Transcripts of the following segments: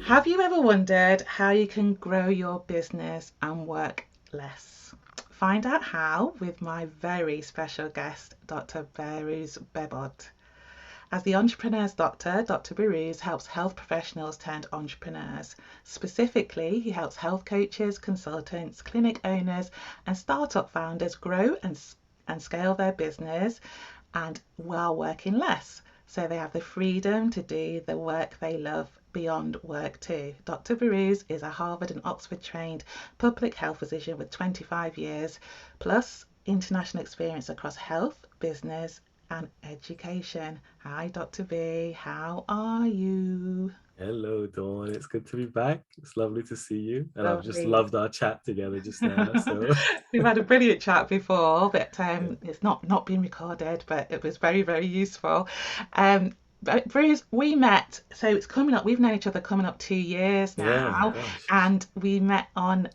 Have you ever wondered how you can grow your business and work less? Find out how with my very special guest, Dr. Behrooz Behbod. As the entrepreneur's doctor, Dr. Behrooz helps health professionals turned entrepreneurs. Specifically, he helps health coaches, consultants, clinic owners, and startup founders grow and scale their business and while working less. So they have the freedom to do the work they love beyond work too. Dr. Behrooz is a Harvard and Oxford trained public health physician with 25 years plus international experience across health, business, and education. Hi, Dr. B. How are you? Hello, Dawn. It's good to be back. It's lovely to see you. And I've just Lovely. loved our chat together just now. So, We've had a brilliant chat before, but yeah. it's not been recorded, but it was very, very useful. But Bruce, we met, so it's coming up, we've known each other coming up 2 years Yeah, now, gosh, and we met on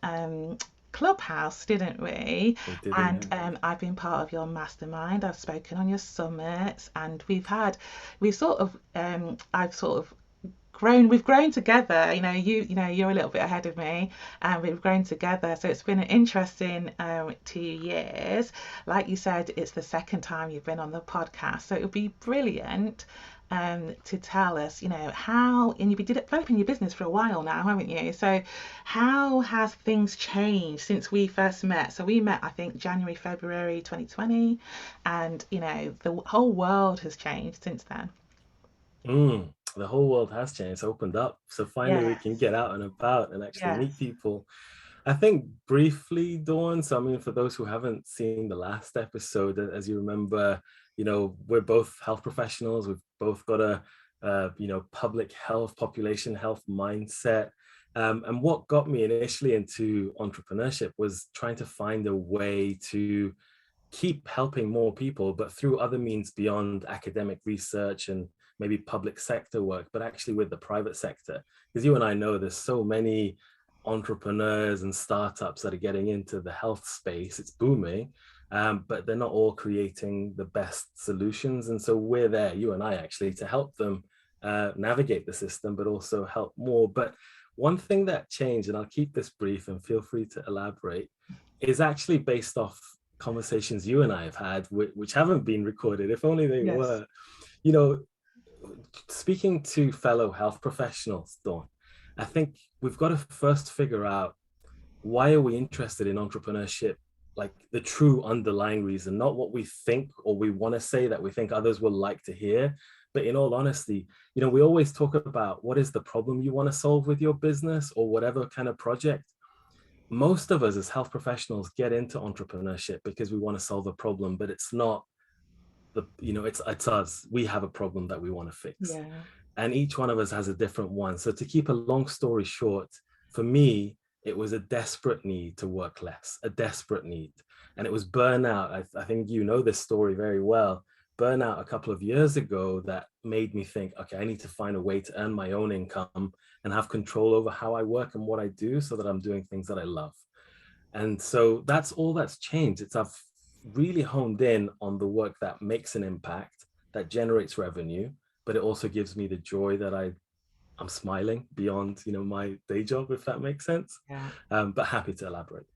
Clubhouse, didn't we? we did it. And Yeah. I've been part of your mastermind. I've spoken on your summits, and we've sort of, I've sort of we've grown together. You're a little bit ahead of me, and we've grown together, so it's been an interesting 2 years. Like you said, it's the second time you've been on the podcast, so it would be brilliant to tell us, how, and you've been developing your business for a while now, haven't you? So how has things changed since we first met? So we met, I think, January, February 2020, and the whole world has changed since then. The whole world has changed. It's opened up. So finally we can Yes, get out and about and actually meet yes. people. I think briefly, Dawn. So, I mean, for those who haven't seen the last episode, as you remember, we're both health professionals. We've both got a public health, population health mindset. And what got me initially into entrepreneurship was trying to find a way to keep helping more people, but through other means beyond academic research and maybe public sector work, but actually with the private sector. Because you and I know there's so many entrepreneurs and startups that are getting into the health space. It's booming, but they're not all creating the best solutions. And so we're there, you and I actually, to help them navigate the system, but also help more. But one thing that changed, and I'll keep this brief and feel free to elaborate, is actually based off conversations you and I have had, which haven't been recorded, if only they Yes. were, you know, speaking to fellow health professionals, Dawn, I think we've got to first figure out, why are we interested in entrepreneurship? Like the true underlying reason, not what we think or we want to say that we think others will like to hear. But in all honesty, we always talk about what is the problem you want to solve with your business or whatever kind of project. Most of us as health professionals get into entrepreneurship because we want to solve a problem, but it's not it's us. We have a problem that we want to fix, Yeah. and each one of us has a different one. So to keep a long story short, for me, it was a desperate need to work less, a desperate need. And it was burnout. I think you know this story very well. Burnout a couple of years ago that made me think, okay, I need to find a way to earn my own income and have control over how I work and what I do so that I'm doing things that I love. And so that's all that's changed. I've really honed in on the work that makes an impact, that generates revenue, but it also gives me the joy that I'm smiling beyond, my day job, if that makes sense. Yeah. But happy to elaborate.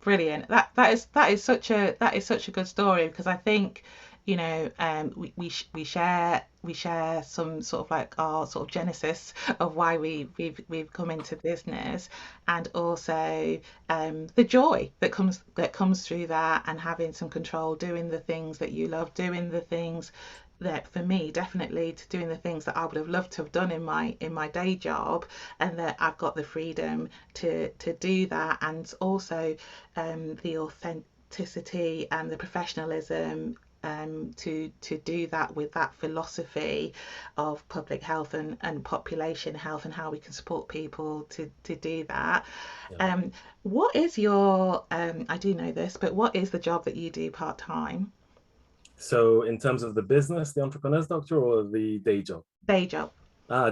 Brilliant. That is such a good story, because I think, we share some sort of like our sort of genesis of why we've come into business, and also the joy that comes through that, and having some control, doing the things that you love, doing the things that, for me, definitely, to doing the things that I would have loved to have done in my day job, and that I've got the freedom to do that, and also the authenticity and the professionalism to do that with that philosophy of public health and population health, and how we can support people to do that. Yeah. Um, what is your, I do know this, but what is the job that you do part time? So in terms of the business, the entrepreneur's doctor, or the day job? Day job.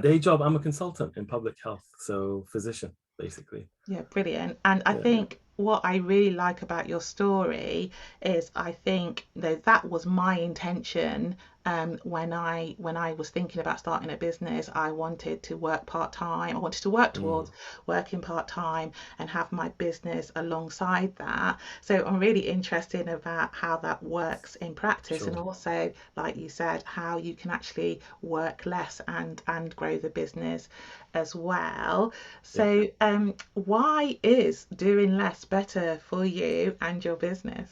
Day job, I'm a consultant in public health, so physician, basically. Yeah, brilliant. And I Yeah. think what I really like about your story is I think that was my intention when I was thinking about starting a business. I wanted to work part time. I wanted to work Mm, towards working part time and have my business alongside that. So I'm really interested about how that works in practice, and sure. also, like you said, how you can actually work less and grow the business as well. Yeah. So, why is doing less better for you and your business?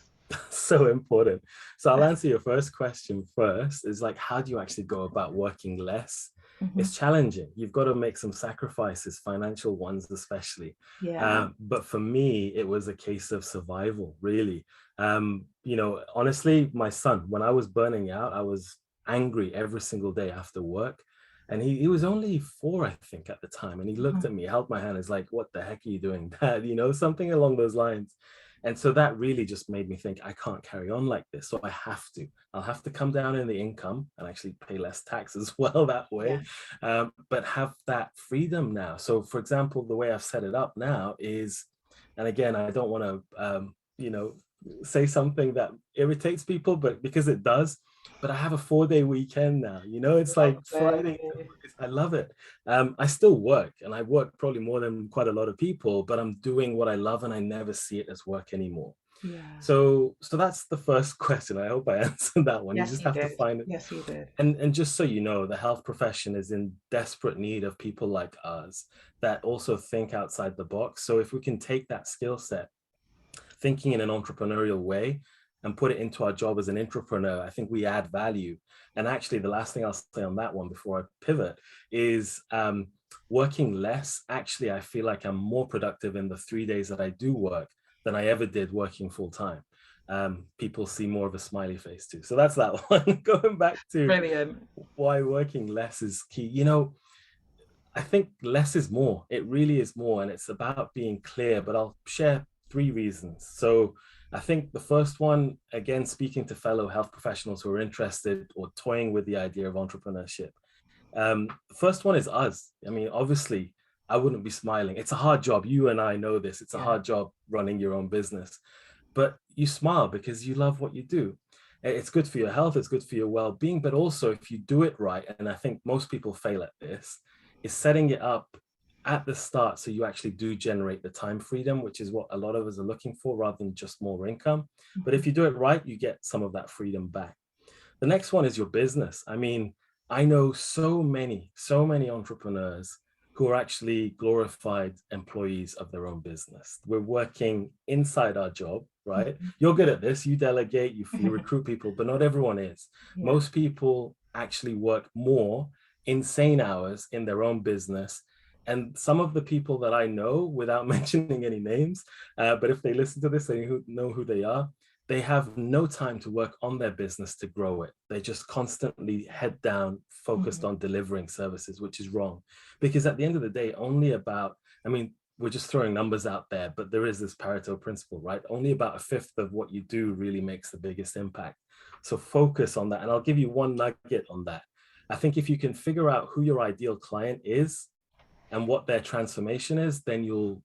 So important. So I'll answer your first question first, is like, how do you actually go about working less? Hmm. It's challenging. You've got to make some sacrifices, financial ones especially. Yeah. But for me, it was a case of survival, really. Honestly, my son, when I was burning out, I was angry every single day after work. And he was only 4, I think, at the time. And he looked Hmm. at me, held my hand, is like, what the heck are you doing, Dad? Something along those lines. And so that really just made me think, I can't carry on like this. So I'll have to come down in the income and actually pay less tax as well that Yeah. way, but have that freedom now. So, for example, the way I've set it up now is, and again, I don't want to, say something that irritates people, but because it does, but I have a 4-day weekend now. It's like Friday. Lovely. I love it. I still work, and I work probably more than quite a lot of people, but I'm doing what I love and I never see it as work anymore. Yeah. So that's the first question. I hope I answered that one. You Yes, just you have to did. find it. Yes, you did. And just so you know, the health profession is in desperate need of people like us that also think outside the box. So if we can take that skill set, thinking in an entrepreneurial way, and put it into our job as an entrepreneur, I think we add value. And actually, the last thing I'll say on that one before I pivot is, working less. Actually, I feel like I'm more productive in the 3 days that I do work than I ever did working full time. People see more of a smiley face too. So that's that one. Going back to Brilliant. why working less is key. I think less is more. It really is more. And it's about being clear, but I'll share 3 reasons. So I think the first one, again, speaking to fellow health professionals who are interested or toying with the idea of entrepreneurship. The first one is us. I mean, obviously, I wouldn't be smiling. It's a hard job. You and I know this. It's a Yeah. hard job running your own business, but you smile because you love what you do. It's good for your health, it's good for your well-being, but also if you do it right, and I think most people fail at this, is setting it up at the start so you actually do generate the time freedom, which is what a lot of us are looking for rather than just more income. But Mhm. if you do it right, you get some of that freedom back. The next one is your business. I mean, I know so many entrepreneurs who are actually glorified employees of their own business. We're working inside our job, right? You're good at this. You delegate, you recruit people, but not everyone is. Yeah. Most people actually work more insane hours in their own business. And some of the people that I know, without mentioning any names, but if they listen to this, they know who they are. They have no time to work on their business to grow it. They just constantly head down, focused Mhm. on delivering services, which is wrong. Because at the end of the day, I mean, we're just throwing numbers out there, but there is this Pareto principle, right? Only about a fifth of what you do really makes the biggest impact. So focus on that. And I'll give you one nugget on that. I think if you can figure out who your ideal client is and what their transformation is, then you're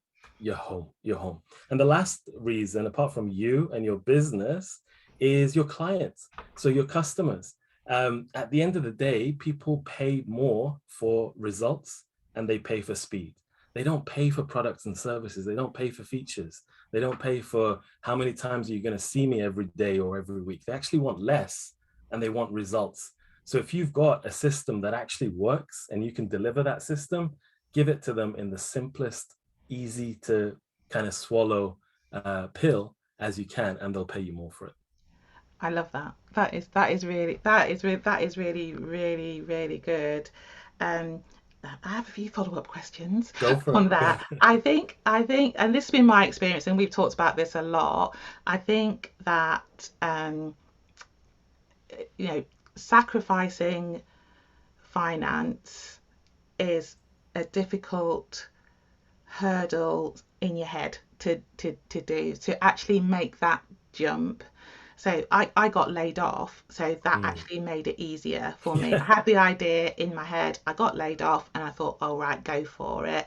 home. You're home. And the last reason, apart from you and your business, is your clients. So your customers. At the end of the day, people pay more for results and they pay for speed. They don't pay for products and services. They don't pay for features. They don't pay for how many times are you going to see me every day or every week. They actually want less and they want results. So if you've got a system that actually works and you can deliver that system, give it to them in the simplest, easy to kind of swallow pill as you can, and they'll pay you more for it. I love that. That is really good. Um, I have a few follow-up questions Go for on it. that. I think, and this has been my experience, and we've talked about this a lot. I think that you know, sacrificing finance is a difficult hurdle in your head to do to actually make that jump. So I got laid off, so that Mm. actually made it easier for me. I Yeah. had the idea in my head, I got laid off, and I thought, all right, go for it.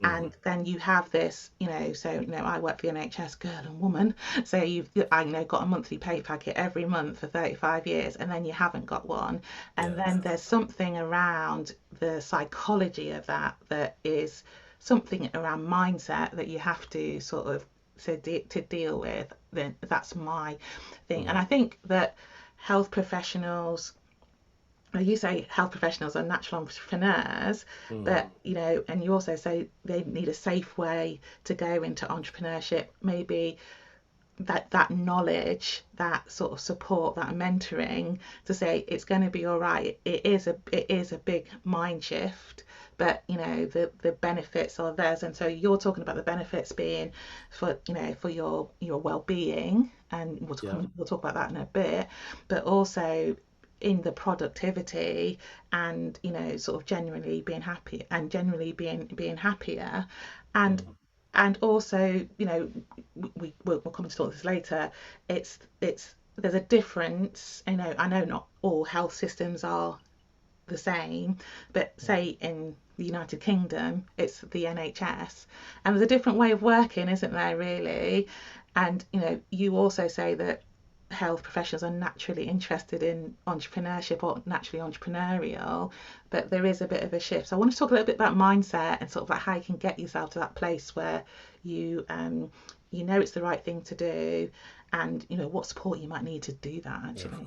Mm. And then you have this, so I work for the NHS, girl and woman, so got a monthly pay packet every month for 35 years, and then you haven't got one. And then Yes. there's something around the psychology of that is something around mindset that you have to sort of to deal with. Then that's my thing. And Mm. I think that health professionals, you say health professionals are natural entrepreneurs, Mm. but and you also say they need a safe way to go into entrepreneurship. Maybe that knowledge, that sort of support, that mentoring to say it's going to be all right. It is a big mind shift, but the benefits are theirs. And so you're talking about the benefits being for your well-being, and Yeah. we'll talk about that in a bit, but also in the productivity, and sort of generally being happy, and generally being happier. and Mm. and also, we'll come to talk this later. It's there's a difference. I know not all health systems are the same, but say in the United Kingdom, it's the NHS, and there's a different way of working, isn't there, really? And you also say that health professionals are naturally interested in entrepreneurship, or naturally entrepreneurial, but there is a bit of a shift. So I want to talk a little bit about mindset, and sort of like how you can get yourself to that place where you it's the right thing to do, and what support you might need to do that, Yeah, actually.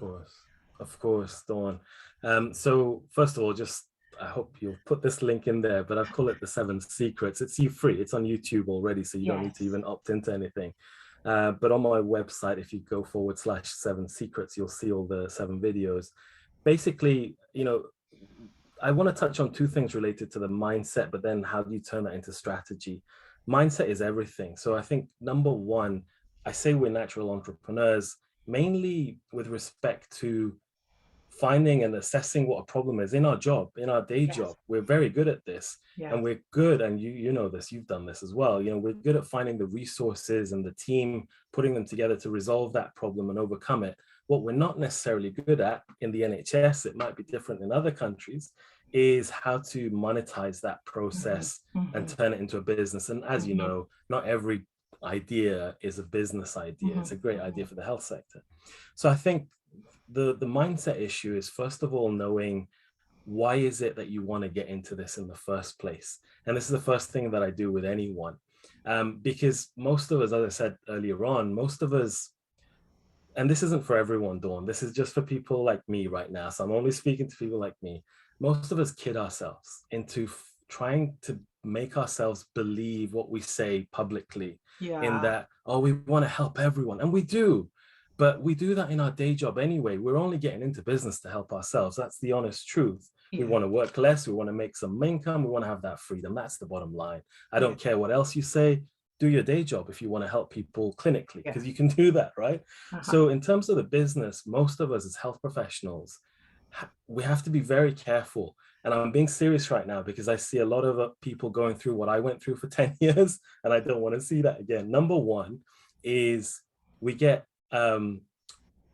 of course, Dawn. So first of all, just I hope you'll put this link in there, but I call it the 7 secrets. It's free. It's on YouTube already, so you don't need to Yes. even opt into anything. But on my website, if you go /7 secrets, you'll see all the 7 videos. Basically, I want to touch on 2 things related to the mindset, but then how do you turn that into strategy? Mindset is everything. So I think number one, I say we're natural entrepreneurs mainly with respect to finding and assessing what a problem is in our job, in our day Yes. job. We're very good at this, Yes. and we're good, and you know this, you've done this as well. We're good at finding the resources and the team, putting them together to resolve that problem and overcome it. What we're not necessarily good at in the NHS, it might be different in other countries, is how to monetize that Mm-hmm. process and Mm-hmm. turn it into a business. And as you Mm-hmm. know, not every idea is a business idea. Mm-hmm. It's a great Mm-hmm. idea for the health sector. So I think the mindset issue is, first of all, knowing why is it that you want to get into this in the first place. And this is the first thing that I do with anyone, because most of us, as I said earlier on, most of us, and this isn't for everyone, Dawn, this is just for people like me right now, so I'm only speaking to people like me. Most of us kid ourselves into trying to make ourselves believe what we say publicly, in Yeah. that, oh, we want to help everyone, and we do, but we do that in our day job anyway. We're only getting into business to help ourselves. That's the honest truth. We Yeah. want to work less, we want to make some income, we want to have that freedom. That's the bottom line. I Yeah. don't care what else you say. Do your day job if you want to help people clinically, Yeah. because you can do that, right? Uh-huh. So in terms of the business, most of us as health professionals, we have to be very careful. And I'm being serious right now, because I see a lot of people going through what I went through for 10 years, and I don't want to see that again. Number one is we get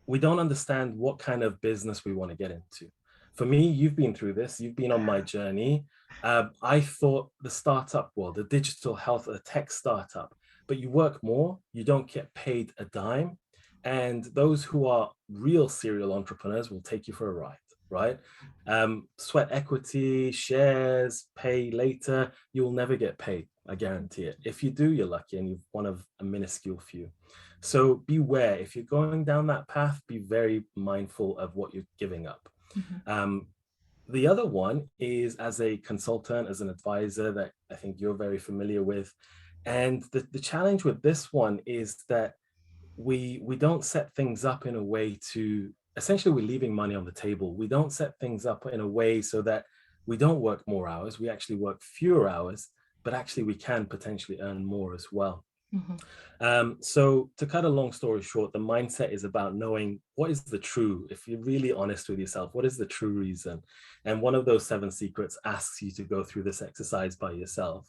we don't understand what kind of business we want to get into. For me, you've been through this, you've been on my journey. I thought the startup world, the digital health, the tech startup, but you work more, you don't get paid a dime. And those who are real serial entrepreneurs will take you for a ride, right? Sweat equity, shares, pay later, you'll never get paid. I guarantee it. If you do, you're lucky, and you're one of a minuscule few. So beware, if you're going down that path, be very mindful of what you're giving up. Mm-hmm. Um, the other one is as a consultant, as an advisor, that I think you're very familiar with. And the challenge with this one is that we don't set things up in a way to, essentially we're leaving money on the table. We don't set things up in a way so that we don't work more hours. We actually work fewer hours, but actually we can potentially earn more as well. Mm-hmm. So to cut a long story short, the mindset is about knowing what is the true, if you're really honest with yourself, what is the true reason? And one of those 7 secrets asks you to go through this exercise by yourself.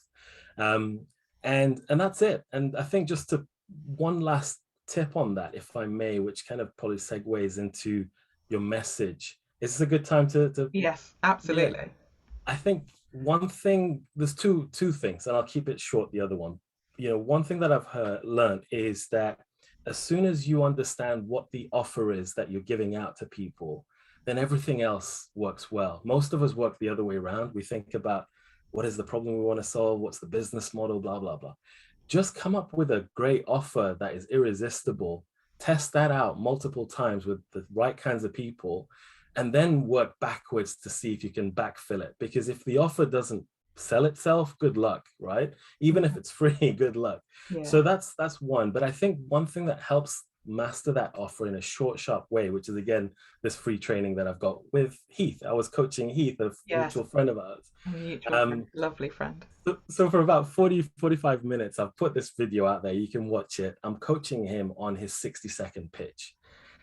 Um, and that's it. And I think just to one last tip on that, if I may, which kind of probably segues into your message. Is this a good time to Yes, yeah, absolutely. I think one thing, there's two things, and I'll keep it short, the other one. One thing that I've learned is that as soon as you understand what the offer is that you're giving out to people, then everything else works well. Most of us work the other way around. We think about what is the problem we want to solve, what's the business model, blah, blah, blah. Just come up with a great offer that is irresistible. Test that out multiple times with the right kinds of people, and then work backwards to see if you can backfill it. Because if the offer doesn't sell itself, good luck, right? Even if it's free, good luck. Yeah. So that's one. But I think one thing that helps master that offer in a short, sharp way, which is again this free training that I've got with Heath. I was coaching Heath, a Yes. mutual friend of ours. A mutual friend, lovely friend. So for about 45 minutes, I've put this video out there. You can watch it. I'm coaching him on his 60-second pitch.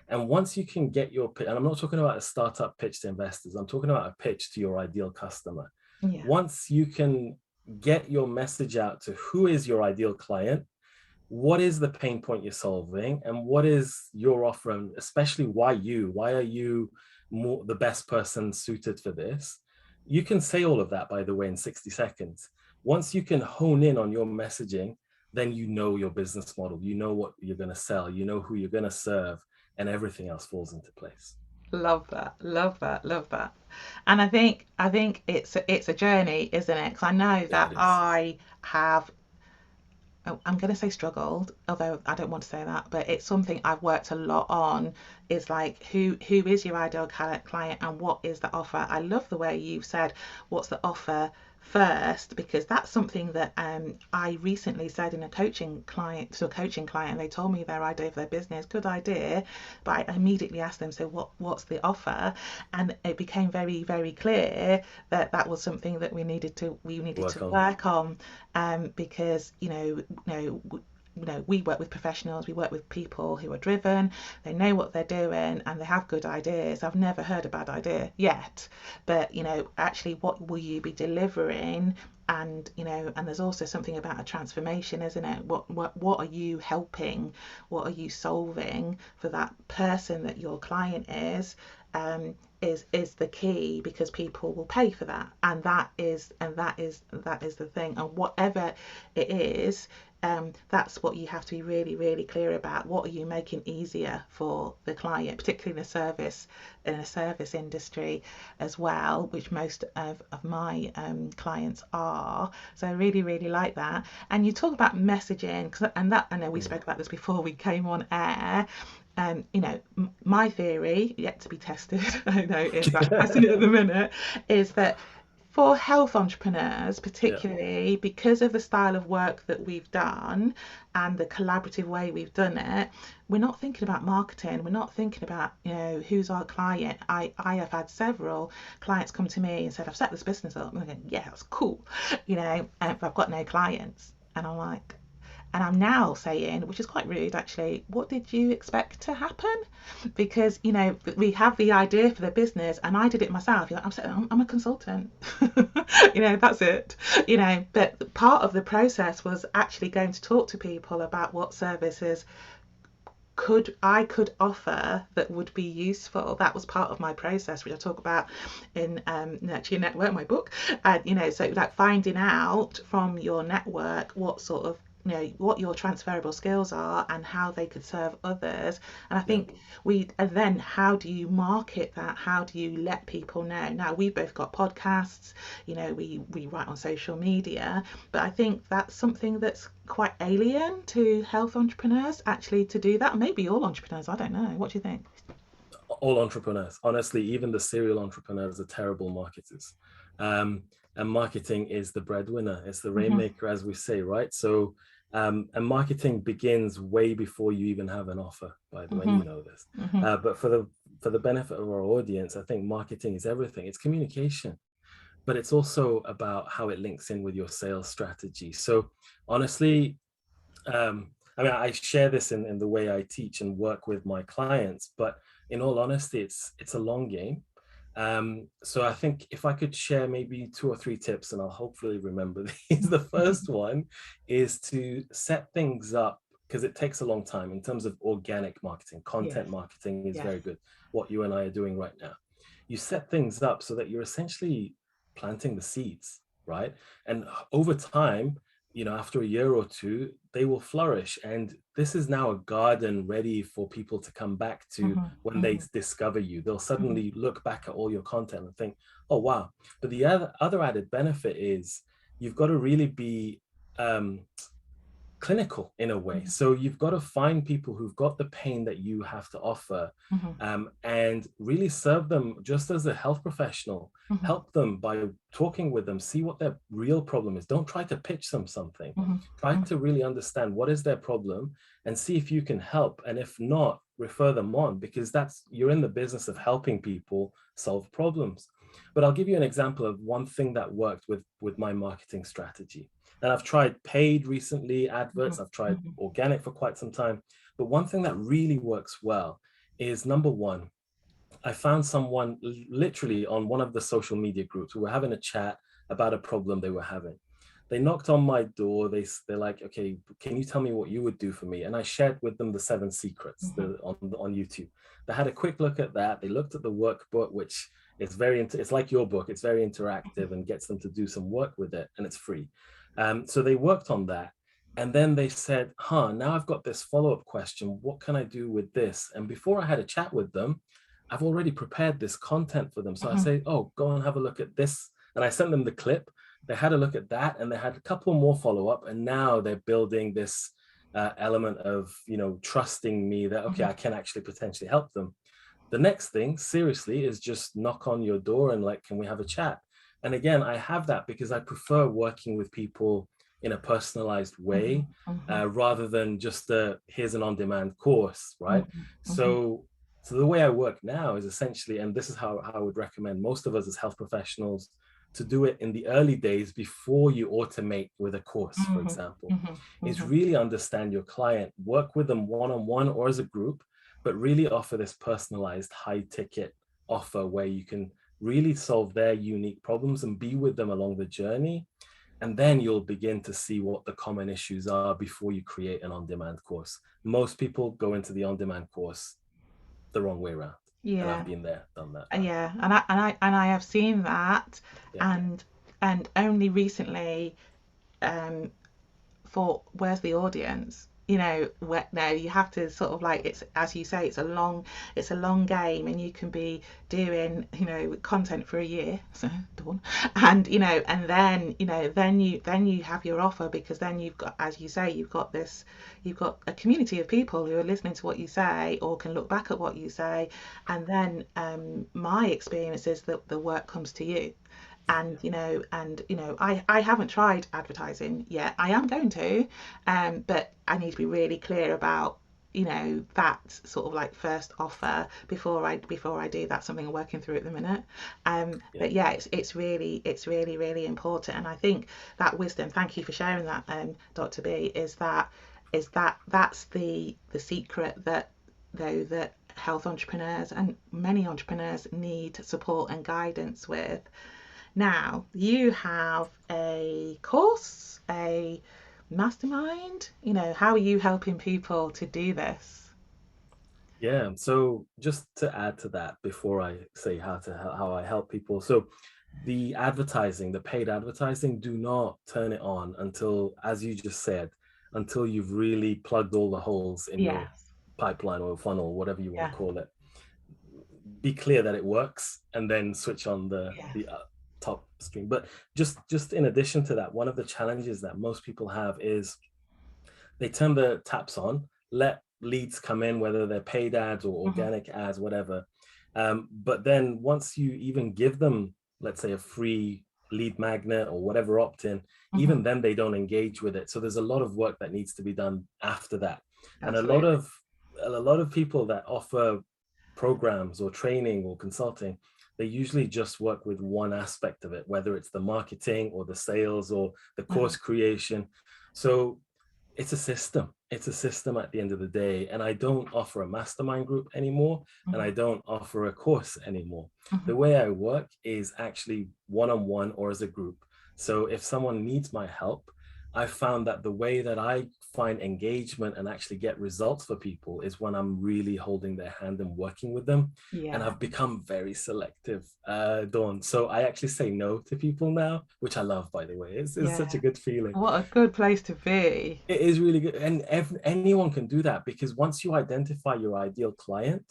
And once you can get your pitch, and I'm not talking about a startup pitch to investors, I'm talking about a pitch to your ideal customer. Yeah. Once you can get your message out to who is your ideal client, what is the pain point you're solving, and what is your offer, and especially why are you more the best person suited for this? You can say all of that, by the way, in 60 seconds. Once you can hone in on your messaging, then you know your business model, you know what you're going to sell, you know who you're going to serve, and everything else falls into place. Love that, love that, love that. And I think it's a journey, isn't it? Because I know Yeah, that it is. I have, I'm going to say struggled, although I don't want to say that, but it's something I've worked a lot on. Is like who is your ideal client and what is the offer? I love the way you've said what's the offer first, because that's something that I recently said in a coaching client to a coaching client. They told me their idea for their business, good idea, but I immediately asked them, so what's the offer? And it became very, very clear that that was something that we needed to Work on. work on, because we work with professionals, we work with people who are driven, they know what they're doing, and they have good ideas. I've never heard a bad idea yet, but actually, what will you be delivering? And there's also something about a transformation, isn't it? What are you helping? What are you solving for that person that your client is? Is the key, because people will pay for that, and that is the thing. And whatever it is, that's what you have to be really, really clear about. What are you making easier for the client, particularly in a service industry as well, which most of my clients are. So I really, really like that. And you talk about messaging, and that, I know we Mm. spoke about this before we came on air. My theory, yet to be tested, I know I'm testing it at the minute, is that for health entrepreneurs, Yeah. particularly because of the style of work that we've done and the collaborative way we've done it, we're not thinking about marketing. We're not thinking about, who's our client. I have had several clients come to me and said, I've set this business up. And I'm going, yeah, that's cool, but I've got no clients. And I'm like, and I'm now saying, which is quite rude actually, what did you expect to happen? Because, we have the idea for the business, and I did it myself. I'm a consultant. That's it. But part of the process was actually going to talk to people about what services could offer that would be useful. That was part of my process, which I talk about in Nurture Your Network, my book. And so like finding out from your network what sort of what your transferable skills are and how they could serve others. And I Yeah. think and then how do you market that? How do you let people know? Now we've both got podcasts, we write on social media, but I think that's something that's quite alien to health entrepreneurs, actually, to do that. Maybe all entrepreneurs, I don't know. What do you think? All entrepreneurs, honestly, even the serial entrepreneurs are terrible marketers. And marketing is the breadwinner, it's the Mm-hmm. rainmaker, as we say, right? So and marketing begins way before you even have an offer, by the way, and Mm-hmm. you know this. Mm-hmm. But for the benefit of our audience, I think marketing is everything. It's communication, but it's also about how it links in with your sales strategy. So honestly, I mean, I share this in the way I teach and work with my clients, but in all honesty, it's a long game. So I think if I could share maybe 2 or 3 tips, and I'll hopefully remember these. The first one is to set things up, because it takes a long time in terms of organic marketing. Yes. Content marketing is Yes. very good. What you and I are doing right now. You set things up so that you're essentially planting the seeds. right? And over time, after a year or two, they will flourish. And this is now a garden ready for people to come back to Mm-hmm. when they Mm-hmm. discover you. They'll Mm-hmm. suddenly look back at all your content and think, oh, wow. But the other added benefit is you've got to really be um, clinical in a way. So you've got to find people who've got the pain that you have to offer, Mm-hmm. and really serve them just as a health professional. Mm-hmm. Help them by talking with them, see what their real problem is. Don't try to pitch them something. Mm-hmm. Try Mm-hmm. to really understand what is their problem and see if you can help. And if not, refer them on, because you're in the business of helping people solve problems. But I'll give you an example of one thing that worked with my marketing strategy. And I've tried paid recently, adverts, I've tried Mm-hmm. organic for quite some time. But one thing that really works well is, number one, I found someone literally on one of the social media groups. We were having a chat about a problem they were having. They knocked on my door. They're like, okay, can you tell me what you would do for me? And I shared with them the 7 secrets Mm-hmm. on YouTube. They had a quick look at that. They looked at the workbook, which is it's like your book. It's very interactive and gets them to do some work with it, and it's free. So they worked on that. And then they said, now I've got this follow-up question. What can I do with this? And before I had a chat with them, I've already prepared this content for them. So I Mm-hmm. say, oh, go and have a look at this. And I sent them the clip. They had a look at that, and they had a couple more follow-up. And now they're building this element of, trusting me that, okay, Mm-hmm. I can actually potentially help them. The next thing, seriously, is just knock on your door and like, can we have a chat? And again, I have that because I prefer working with people in a personalized Mm-hmm. way, Mm-hmm. rather than just here's an on-demand course, right? Mm-hmm. Mm-hmm. So the way I work now is essentially, and this is how I would recommend most of us as health professionals to do it in the early days before you automate with a course, for Mm-hmm. example, Mm-hmm. is Mm-hmm. really understand your client, work with them one-on-one or as a group, but really offer this personalized high ticket offer where you can really solve their unique problems and be with them along the journey. And then you'll begin to see what the common issues are before you create an on-demand course. Most people go into the on-demand course the wrong way around. And I've Yeah. been there, done that. Yeah, and I have seen that, Yeah. and only recently thought, where's the audience? Where, no, you have to sort of like, it's as you say, it's a long game, and you can be doing content for a year, so done, and and then then you have your offer, because then you've got, as you say, you've got a community of people who are listening to what you say or can look back at what you say, and then my experience is that the work comes to you. And I haven't tried advertising yet. I am going to, but I need to be really clear about that sort of like first offer before I do. That's something I'm working through at the minute. Yeah. But yeah, it's really really important, and I think that wisdom, thank you for sharing that, Dr. B, that's the secret, that though that health entrepreneurs and many entrepreneurs need support and guidance with. Now, you have a course, a mastermind. How are you helping people to do this? Yeah. So just to add to that, before I say how I help people. So the paid advertising, do not turn it on until, as you just said, until you've really plugged all the holes in your Yes. pipeline or funnel, whatever you want to Yeah. call it. Be clear that it works, and then switch on the Yeah. top stream. But just in addition to that, one of the challenges that most people have is they turn the taps on, let leads come in, whether they're paid ads or Hmm. organic ads, whatever. But then once you even give them, let's say, a free lead magnet or whatever opt-in, even Hmm. then they don't engage with it. So there's a lot of work that needs to be done after that. And Absolutely. a lot of people that offer programs or training or consulting, they usually just work with one aspect of it, whether it's the marketing or the sales or the Hmm. course creation. So it's a system at the end of the day. And I don't offer a mastermind group anymore, and I Hmm. don't offer a course anymore. Hmm. The way I work is actually one-on-one or as a group. So if someone needs my help, I found that the way that I find engagement and actually get results for people is when I'm really holding their hand and working with them. And Yeah. I've become very selective, Dawn. So I actually say no to people now, which I love, by the way. It's such a Yeah. good feeling. What a good place to be. It is really good. And anyone can do that, because once you identify your ideal client,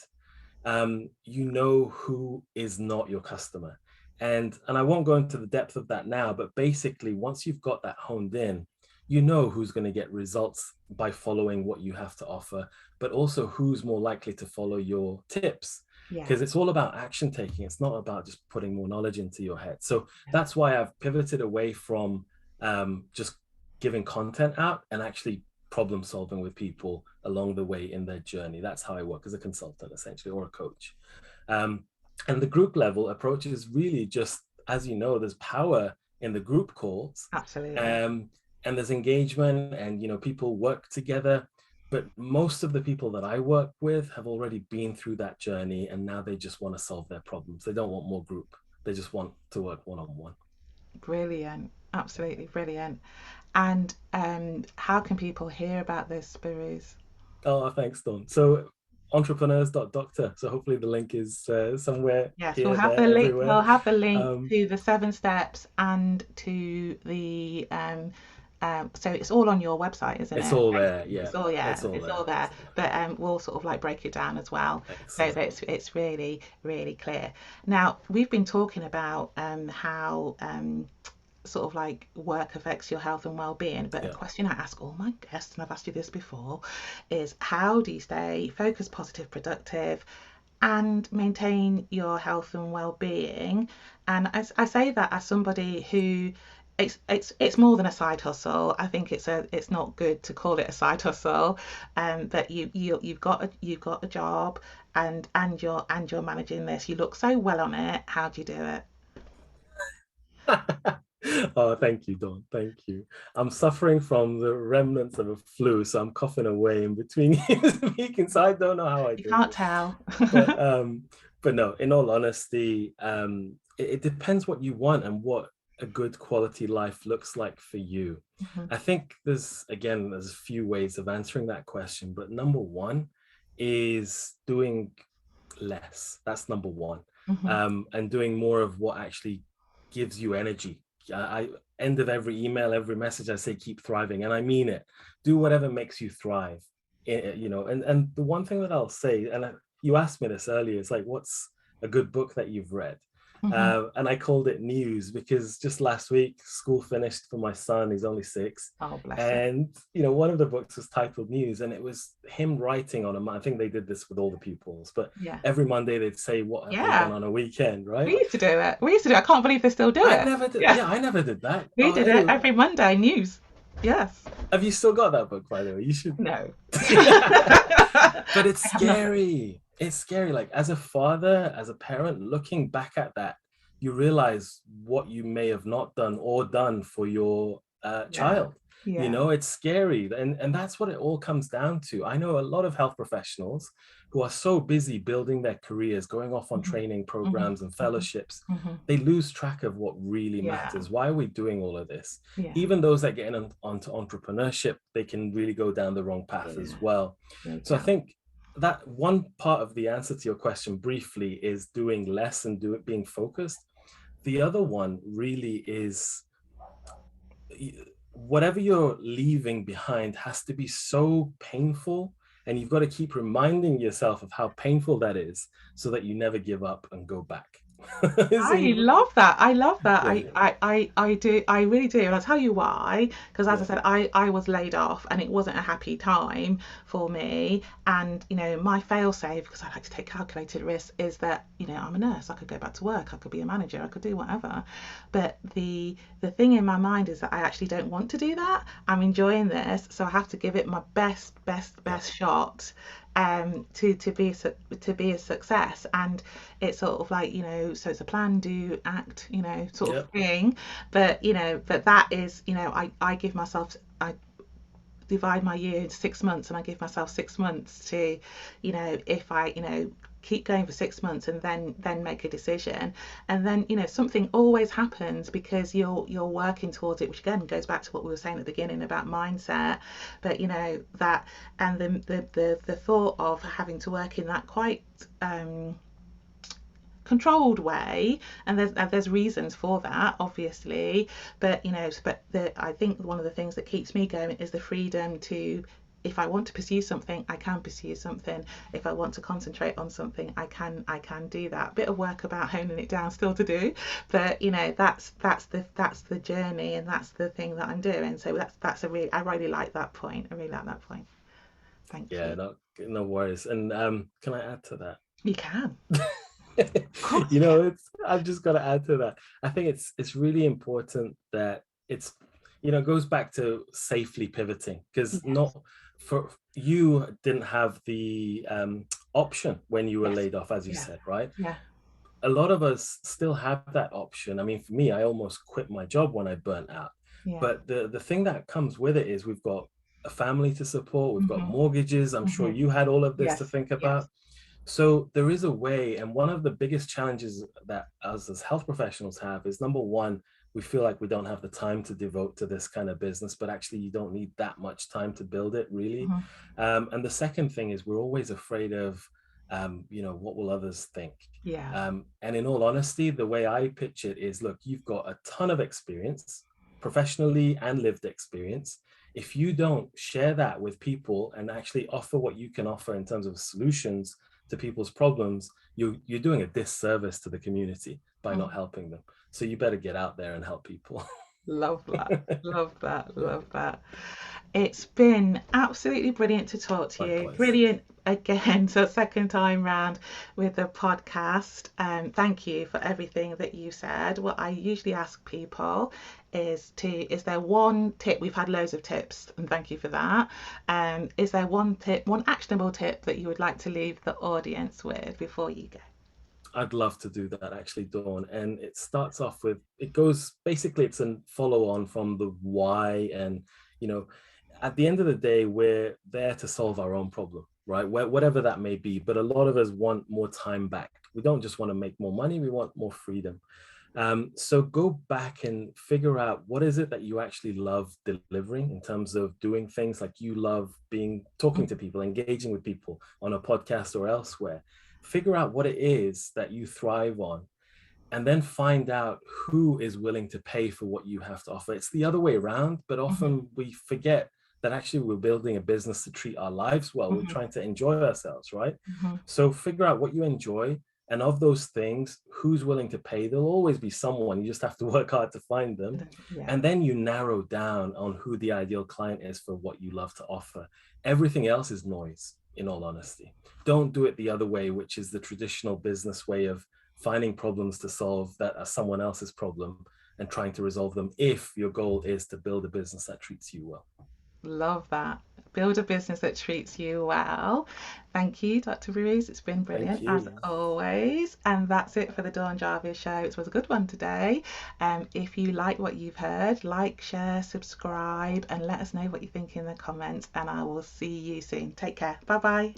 you know who is not your customer. And I won't go into the depth of that now, but basically, once you've got that honed in, you know who's going to get results by following what you have to offer, but also who's more likely to follow your tips. Yeah. Because it's all about action taking. It's not about just putting more knowledge into your head. So Yeah. that's why I've pivoted away from just giving content out and actually problem solving with people along the way in their journey. That's how I work as a consultant, essentially, or a coach. Um, and the group level approach is really just, as you know, there's power in the group calls, Absolutely. um, and there's engagement, and people work together. But most of the people that I work with have already been through that journey, and now they just want to solve their problems. They don't want more group. They just want to work one on one. Brilliant. Absolutely brilliant. And how can people hear about this, Behrooz? Oh, thanks, Don. So entrepreneurs.doctor. So hopefully the link is somewhere Yes, we'll here, have there, the link. everywhere. We'll have the link Um, to the 7 steps and to the so it's all on your website, isn't it's it? all there. Basically, Yeah, it's all, yeah, it's all it's there. all there. It's all there. But we'll sort of like break it down as well, so that Excellent. it's really really clear. Now we've been talking about how sort of like work affects your health and well-being, but a Yeah. question I ask all my guests, and I've asked you this before, is how do you stay focused, positive, productive, and maintain your health and well-being? And I say that as somebody who it's more than a side hustle. I think it's not good to call it a side hustle. That you've got a job, and you're managing this. You look so well on it. How do you do it? Oh, thank you, Dawn. Thank you. I'm suffering from the remnants of a flu, so I'm coughing away in between speaking. So I don't know how I You do it. can't tell. But no, in all honesty, it depends what you want and what a good quality life looks like for you. Mhm. I think there's a few ways of answering that question, but number one is doing less. That's number one. Mhm. And doing more of what actually gives you energy. I end of every email, every message, I say keep thriving, and I mean it. Do whatever makes you thrive. And the one thing that I'll say, you asked me this earlier, it's like, what's a good book that you've read? Mhm. And I called it News, because just last week school finished for my son. He's only 6. Oh, bless her. And one of the books was titled News, and it was him writing on I think they did this with all the pupils, but Yeah. every Monday they'd say what have they done Yeah. on a weekend, We right? used to do it. We used to do it. I can't believe they still do I it. never did. Yeah. Yeah, I never did that. We Oh, did it anyway, every Monday news. Yes. have you still got that book, by the way? You should. No. But it's I have nothing. scary. It's scary. Like, as a father, as a parent, looking back at that, you realize what you may have not done or done for your Yeah. child. Yeah. It's scary. And that's what it all comes down to. I know a lot of health professionals who are so busy building their careers, going off on Mhm. training Mhm. programs and Mhm. fellowships. Mhm. They lose track of what really Yeah. matters. Why are we doing all of this? Yeah. Even those that get onto entrepreneurship, they can really go down the wrong path as Yeah. well. Me So I too. think that one part of the answer to your question briefly is doing less and being focused. The other one really is, whatever you're leaving behind has to be so painful, and you've got to keep reminding yourself of how painful that is, so that you never give up and go back. So I love that. I love that. yeah, I do. I really do. And I'll tell you why. Because as I yeah, said, I was laid off and it wasn't a happy time for me. And, my fail safe, because I like to take calculated risks, is that, I'm a nurse. I could go back to work. I could be a manager. I could do whatever. But the thing in my mind is that I actually don't want to do that. I'm enjoying this. So I have to give it my best, best, yeah, best shot to be a success. And it's sort of like, so it's a plan, do, act, sort of yeah. thing. But that is, I give myself, I divide my year into 6 months, and I give myself 6 months to, if I, keep going for 6 months and then make a decision. And then, you know, something always happens because you're working towards it, which again goes back to what we were saying at the beginning about mindset. But you know that, and the thought of having to work in that quite controlled way, and there's reasons for that, obviously, but you know, I think one of the things that keeps me going is the freedom to, if I want to pursue something, I can pursue something. If I want to concentrate on something, I can do that. Bit of work about honing it down still to do, but you know, that's the journey, and that's the thing that I'm doing. So that's a really, I really like that point. I really like that point. Thank Yeah, you. no worries. And can I add to that? You can. Of course You you can. know, it's, I've just got to add to that. I think it's really important that it's, you know, goes back to safely pivoting, because Yes. not for you didn't have the option when you were Yes. laid off, as you Yeah. said, right? Yeah. A lot of us still have that option. I mean, for me, I almost quit my job when I burnt out. Yeah. But the thing that comes with it is we've got a family to support, we've got Mhm. mortgages. I'm sure Mhm. you had all of this to Yes. think Yes. about. So there is a way, and one of the biggest challenges that us as health professionals have is, number one, we feel like we don't have the time to devote to this kind of business, but actually you don't need that much time to build it, really. Mhm. And the second thing is we're always afraid of, you know, what will others think? Yeah. And in all honesty, the way I pitch it is, look, you've got a ton of experience, professionally and lived experience. If you don't share that with people and actually offer what you can offer in terms of solutions to people's problems, you're doing a disservice to the community by not Mm. helping them. So you better get out there and help people. Love that. Love that. Love that. It's been absolutely brilliant to talk to you. Likewise. Brilliant again, so second time round with the podcast. Thank you for everything that you said. What I usually ask people is there one tip? We've had loads of tips, and thank you for that. Is there one tip, one actionable tip that you would like to leave the audience with before you go? I'd love to do that, actually, Dawn. And it starts off with, it goes basically, it's a follow on from the why. And, you know, at the end of the day, we're there to solve our own problem, right? Whatever that may be. But a lot of us want more time back. We don't just want to make more money, we want more freedom. So go back and figure out, what is it that you actually love delivering in terms of doing things like you love being, talking to people, engaging with people on a podcast or elsewhere. Figure out what it is that you thrive on, and then find out who is willing to pay for what you have to offer. It's the other way around, but Mm-hmm. often we forget that actually we're building a business to treat our lives well. We're Mm-hmm. trying to enjoy ourselves, right? Mm-hmm. So figure out what you enjoy, and of those things, who's willing to pay. There'll always be someone, you just have to work hard to find them. Yeah. And then you narrow down on who the ideal client is for what you love to offer. Everything else is noise, in all honesty. Don't do it the other way, which is the traditional business way of finding problems to solve that are someone else's problem and trying to resolve them, if your goal is to build a business that treats you well. Love that. Build a business that treats you well. Thank you, Dr. Behrooz. It's been Thank brilliant as you. always. And that's it for the Dawn Jarvis show. It was a good one today. If you like what you've heard, like, share, subscribe, and let us know what you think in the comments. And I will see you soon. Take care. Bye bye.